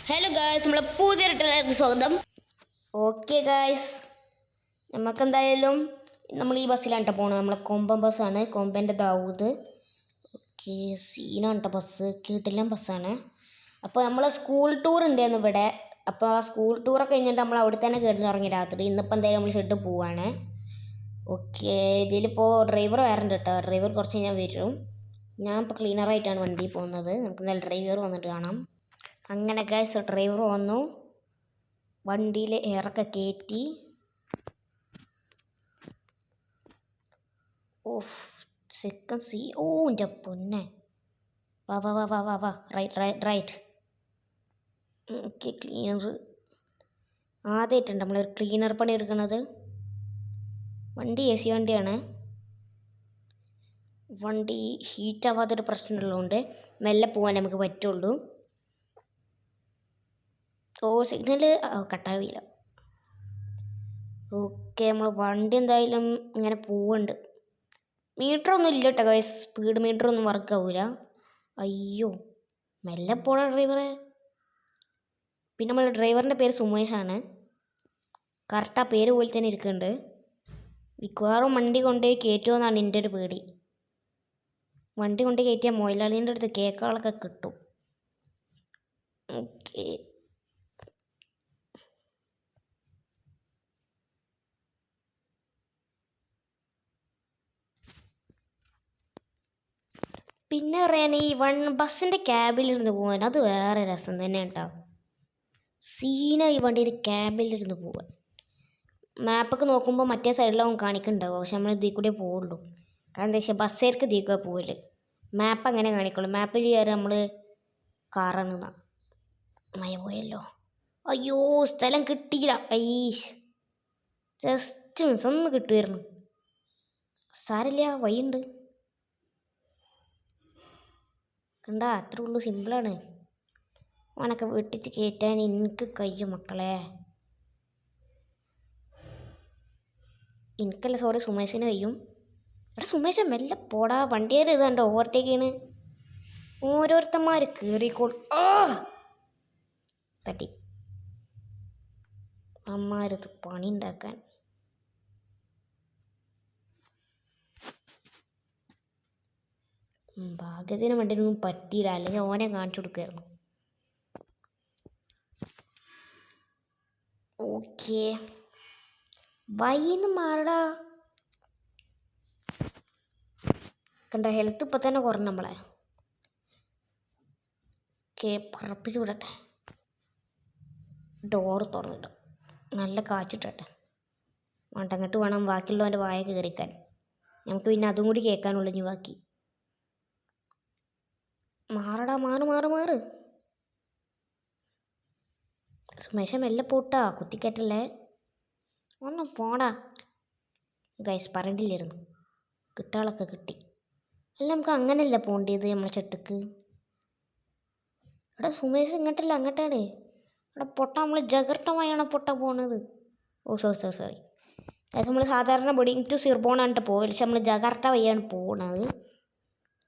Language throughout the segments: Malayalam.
ഹലോ ഗായ്സ്, നമ്മളെ പുതിയൊരു സ്വാഗതം. ഓക്കെ ഗായ്സ്, നമുക്കെന്തായാലും നമ്മൾ ഈ ബസ്സിലാണ് കേട്ടോ പോകണം. നമ്മളെ കൊമ്പൻ ബസ്സാണ്, കൊമ്പൻ്റെ ദാവൂദ്. ഓക്കെ, സീനാണ് കേട്ടോ ബസ്, കിടിലൻ ബസ്സാണ്. അപ്പോൾ നമ്മളെ സ്കൂൾ ടൂർ ഉണ്ടായിരുന്നു ഇവിടെ. അപ്പോൾ ആ സ്കൂൾ ടൂറൊക്കെ കഴിഞ്ഞിട്ട് നമ്മൾ അവിടെ തന്നെ കയറി ഇറങ്ങി രാത്രി. ഇന്നിപ്പോൾ എന്തായാലും നമ്മൾ ഷെഡ് പോവാണ്. ഓക്കെ, ഇതിലിപ്പോൾ ഡ്രൈവർ വരണ്ട് കേട്ടോ. ഡ്രൈവർ കുറച്ച് കഴിഞ്ഞാൽ വരും. ഞാൻ ഇപ്പോൾ ക്ലീനറായിട്ടാണ് വണ്ടി പോകുന്നത്. നമുക്ക് എന്തായാലും ഡ്രൈവർ വന്നിട്ട് കാണാം. അങ്ങനെ ഗൈസ് ഡ്രൈവർ വന്നു, വണ്ടിയിൽ എയറൊക്കെ കയറ്റി. Of second see. ഓ എൻ്റെ പൊന്നെ, വാ വാ വാ വാ വാ വാ right right right. Okay, cleaner ആദ്യമായിട്ടുണ്ട് നമ്മളൊരു ക്ലീനർ പണി എടുക്കുന്നത്. വണ്ടി എ സി വണ്ടിയാണ്. വണ്ടി ഹീറ്റാവാത്തൊരു പ്രശ്നമുള്ളതുകൊണ്ട് മെല്ലെ പോകാൻ നമുക്ക് പറ്റുള്ളൂ. ഓ സിഗ്നൽ കട്ടാവില്ല. ഓക്കെ, നമ്മൾ വണ്ടി എന്തായാലും ഇങ്ങനെ പോവുന്നുണ്ട്. മീറ്ററൊന്നും ഇല്ല കേട്ടോ ഗൈസ്, സ്പീഡ് മീറ്ററൊന്നും വർക്കാവില്ല. അയ്യോ, മെല്ലെ പോടാ ഡ്രൈവറെ. പിന്നെ നമ്മൾ ഡ്രൈവറിൻ്റെ പേര് സുമേഷാണ്. കറക്റ്റ് ആ പേര് പോലെ തന്നെ ഇരിക്കുന്നുണ്ട്. മിക്കവാറും വണ്ടി കൊണ്ട് കയറ്റുമെന്നാണ് എൻ്റെ ഒരു പേടി. വണ്ടി കൊണ്ട് കയറ്റിയാൽ മൊയിലാളീൻ്റെ അടുത്ത് കേക്കുകളൊക്കെ കിട്ടും. ഓക്കെ, പിന്നെ പറയാൻ ഈ ബസ്സിൻ്റെ ക്യാബിലിരുന്ന് പോകാൻ അത് വേറെ രസം തന്നെ കേട്ടോ. സീനായി വണ്ടിയുടെ ക്യാബിലിരുന്ന് പോകാൻ. മാപ്പൊക്കെ നോക്കുമ്പോൾ മറ്റേ സൈഡിലാവും കാണിക്കുന്നുണ്ടാവും, പക്ഷെ നമ്മൾ ഇതിൽ കൂടെ പോവുള്ളൂ. കാരണം എന്താ വെച്ചാൽ ബസ്സേർക്ക് ഇതിൽ കൂടെ പോകല്. മാപ്പ് അങ്ങനെ കാണിക്കുള്ളൂ. മാപ്പിൽ കയറി നമ്മൾ കാറാണെന്നാ. മഴ പോയല്ലോ. അയ്യോ, സ്ഥലം കിട്ടിയില്ല. ഐഷ്, ജസ്റ്റ് മിസ് ഒന്ന് കിട്ടുമായിരുന്നു. സാരമില്ല, വഴിയുണ്ട്. കണ്ട, അത്രേ ഉള്ളൂ, സിമ്പിളാണ്. ഓനൊക്കെ വെട്ടിച്ച് കയറ്റാൻ എനിക്ക് കഴിയും മക്കളെ. എനിക്കല്ല, സോറി, സുമേഷിന് കഴിയും. എടാ സുമേഷ, മെല്ലെ പോടാ. വണ്ടിയേറെ ഇത് കണ്ടോ ഓവർടേക്ക് ചെയ്യണ്. ഓരോരുത്തന്മാർ കയറിക്കോളും. തട്ടി അമ്മാരത് പണി ഉണ്ടാക്കാൻ. ഭാഗ്യത്തിന് വണ്ടിയൊന്നും പറ്റിയില്ല, അല്ലെങ്കിൽ ഓനെ കാണിച്ചു കൊടുക്കുമായിരുന്നു. ഓക്കെ, വൈന്ന് മാറടാ. കണ്ട, ഹെൽത്ത് ഇപ്പം തന്നെ കുറഞ്ഞു നമ്മളെ. ഓക്കെ, പറപ്പിച്ച് വിടട്ടെ. ഡോറ് തുറന്നിട്ട് നല്ല കാച്ചിട്ടെ. വേണ്ടങ്ങോട്ട് വേണം ബാക്കിയുള്ളവൻ്റെ വായ കയറിക്കാൻ. നമുക്ക് പിന്നെ അതും കൂടി കേൾക്കാനുള്ളൂ ഇനി ബാക്കി. മാറടാ, മാറ് മാറ് മാറ്. സുമേഷ മെല്ലെ പോട്ടാ, കുത്തിക്കയറ്റല്ലേ. ഒന്ന് പോടാ. ഗൈസ് പറഞ്ഞില്ലായിരുന്നു, കിട്ടാളൊക്കെ കിട്ടി. അല്ല, നമുക്ക് അങ്ങനെയല്ല പോകേണ്ടത് നമ്മളെ ചെട്ടുക്ക്. എടാ സുമേഷ്, ഇങ്ങോട്ടല്ല അങ്ങോട്ടാണ്. എടാ പൊട്ട, നമ്മൾ ജഗർട്ടമായാണ് പൊട്ട പോണത്. ഓ സോറി സോറി സോറി. അതായത് നമ്മൾ സാധാരണ ബോഡിങ് ടു സിർബോണാണ് പോകല്, പക്ഷെ നമ്മൾ ജഗർട്ട വഴിയാണ് പോകണത്.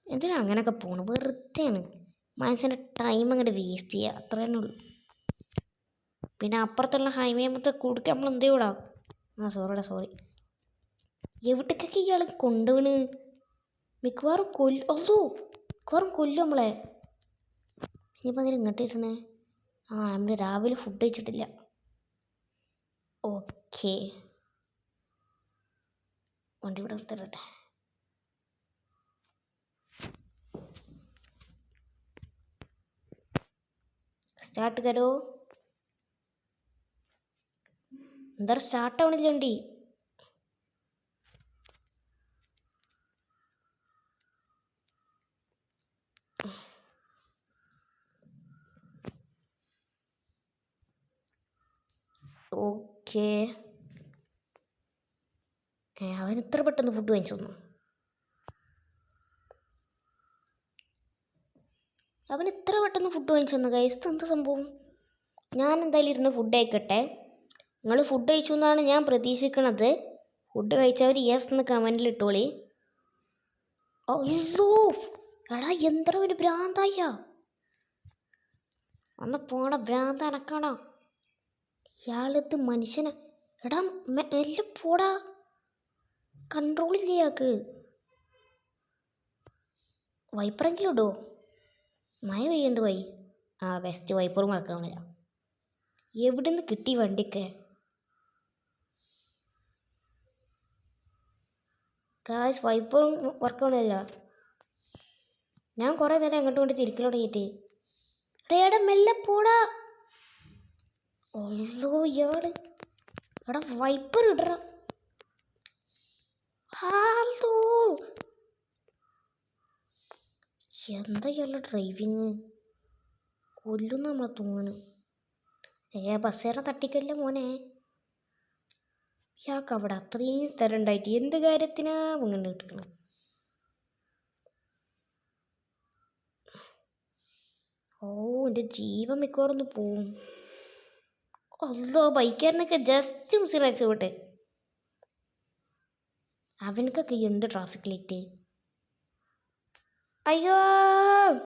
എന്തിനാണ് അങ്ങനെയൊക്കെ പോകണത്? വെറുതെയാണ് മനുഷ്യൻ്റെ ടൈം അങ്ങോട്ട് വേസ്റ്റ് ചെയ്യുക, അത്ര തന്നെ ഉള്ളൂ. പിന്നെ അപ്പുറത്തുള്ള ഹൈവേമത്തെ കൊടുക്കുക നമ്മൾ എന്തേ വിടാം. സോറിടാ സോറി. എവിടേക്കൊക്കെ ഇയാൾ കൊണ്ടുപോണ്? മിക്കവാറും മിക്കവാറും കൊല്ലും നമ്മളെ. ഇനിയിപ്പോൾ അതിന് ഇങ്ങോട്ട് ഇരണേ. നമ്മൾ രാവിലെ ഫുഡ് കഴിച്ചിട്ടില്ല. ഓക്കെ, വണ്ടി ഇവിടെ എടുത്തിട്ടെ. സ്റ്റാർട്ട് കരോ. എന്താ സ്റ്റാർട്ടാവണില്ല വണ്ടി. ഓക്കെ, അവൻ ഇത്ര പെട്ടെന്ന് ഫുഡ് വാങ്ങിച്ചു തന്നു. അവൻ ഇത്ര പെട്ടെന്ന് ഫുഡ് വാങ്ങിച്ചു തന്നു ഗൈസ്, എന്താ സംഭവം? ഞാൻ എന്തായാലും ഇരുന്ന് ഫുഡ് കഴിക്കട്ടെ. നിങ്ങൾ ഫുഡ് കഴിച്ചു എന്നാണ് ഞാൻ പ്രതീക്ഷിക്കണത്. ഫുഡ് കഴിച്ചവർ യെസ് എന്ന് കമൻറ്റിൽ ഇട്ടോളി. അയ്യോ എടാ, എന്താ ഒരു ഭ്രാന്തായ. ഒന്ന് പോണ ഭ്രാന്ത് അനക്കാണോ? ഇയാളത്ത് മനുഷ്യനെ എടാ എല്ലാം പോടാ, കൺട്രോളില്ലേ ഇയാൾക്ക്? വൈപ്പറെങ്കിലും ഇടോ? മഴ പെയ്യുണ്ട് വൈ. ആ ബെസ്റ്റ് വൈപ്പറും മറക്കാനില്ല. എവിടെ നിന്ന് കിട്ടി വണ്ടിയൊക്കെ? കാശ് വൈപ്പറും വർക്കാവണില്ല. ഞാൻ കുറേ നേരം അങ്ങോട്ട് കൊണ്ട് തിരിക്കൽ തുടങ്ങിയിട്ട്. എടാ മെല്ലെ പോടാ. അയ്യോ ഇയാള് എടാ വൈപ്പർ ഇടറ. ഹലോ എന്താ ഇയാളുടെ ഡ്രൈവിങ്? കൊല്ലും നമ്മളെ തോന്നുന്നു. ബസ്സേറെ തട്ടിക്കല്ല മോനെ. ഇയാൾക്ക് അവിടെ അത്രയും സ്ഥലം ഉണ്ടായിട്ട് എന്ത് കാര്യത്തിനാ ഇങ്ങനെ കിട്ടണം? ഓ എൻ്റെ ജീവൻ മിക്കവാറൊന്ന് പോവും. അല്ലോ ബൈക്കാരനൊക്കെ ജസ്റ്റ് മിസ്സിലാക്കി വിട്ടെ. അവനക്കൊക്കെ എന്ത് ട്രാഫിക് ലൈറ്റ്. അയ്യോ